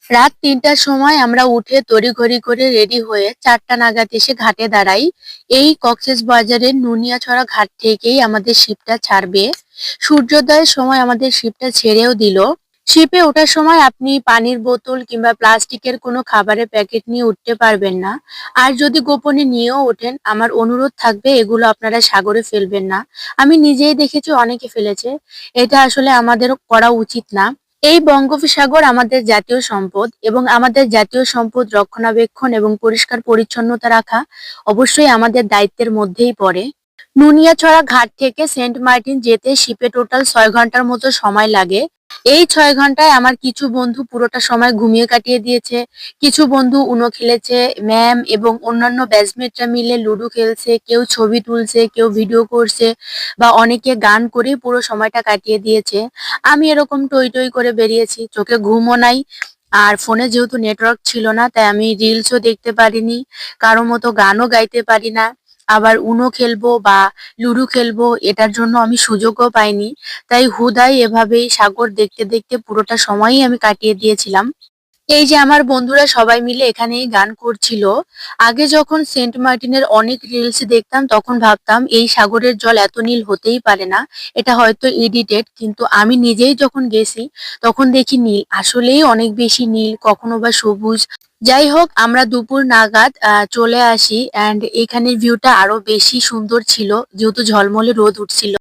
রাত ৩টার সময় আমরা উঠে তড়িঘড়ি করে রেডি হয়ে ৪টা নাগাদ এসে ঘাটে দাঁড়াই। এই কক্সবাজারের নুনিয়াছড়া ঘাট থেকেই আমাদের শিপটা ছাড়বে। সূর্যোদয়ের সময় আমাদের শিপটা ছেড়েও দিল। শিপে ওঠার সময় আপনি পানির বোতল কিংবা প্লাস্টিকের কোনো খাবারের প্যাকেট নিয়ে উঠতে পারবেন না। আর যদি গোপনে নিয়েও ওঠেন, আমার অনুরোধ থাকবে এগুলো আপনারা সাগরে ফেলবেন না। আমি নিজেই দেখেছি অনেকে ফেলেছে। এটা আসলে আমাদের করা উচিত না। এই বঙ্গোপসাগর আমাদের জাতীয় সম্পদ এবং আমাদের জাতীয় সম্পদ রক্ষণাবেক্ষণ এবং পরিষ্কার পরিচ্ছন্নতা রাখা অবশ্যই আমাদের দায়িত্বের মধ্যেই পড়ে। নুনিয়াছড়া ঘাট থেকে সেন্ট মার্টিন যেতে শিপে টোটাল ৬ ঘন্টার মতো সময় লাগে। এই ৬ ঘন্টায় আমার কিছু বন্ধু পুরোটা সময় ঘুমিয়ে কাটিয়ে দিয়েছে, কিছু বন্ধু উনো খেলেছে, ম্যাম এবং অন্যান্য ব্যাচমেটরা মিলে লুডো খেলছে, কেউ ছবি তুলছে, কেউ ভিডিও করছে বা অনেকে গান করে পুরো সময়টা কাটিয়ে দিয়েছে। আমি এরকম টই টই করে বেরিয়েছি, চোখে ঘুমও নাই। আর ফোনে যেহেতু নেটওয়ার্ক ছিল না, তাই আমি রিলসও দেখতে পারিনি, কারো মতো গানও গাইতে পারি না। আবার উনো খেলবো বা লুডো খেলবো এটার জন্য আমি সুযোগও পাইনি। তাই হুদাই এভাবেই সাগর দেখতে দেখতে পুরোটা সময়ই আমি কাটিয়ে দিয়েছিলাম। এই যে আমার বন্ধুরা সবাই মিলে এখানেই গান করছিল। আগে যখন সেন্ট মার্টিনের অনেক রিলস দেখতাম তখন ভাবতাম এই সাগরের জল এত নীল হতেই পারে না, এটা হয়তো এডিটেড। কিন্তু আমি নিজেই যখন গেছি তখন দেখি নীল আসলেই অনেক বেশি নীল, কখনো বা সবুজ। যাই হোক, আমরা দুপুর নাগাদ চলে আসি, অ্যান্ড এখানের ভিউটা আরো বেশি সুন্দর ছিল যেহেতু ঝলমলে রোদ উঠছিল।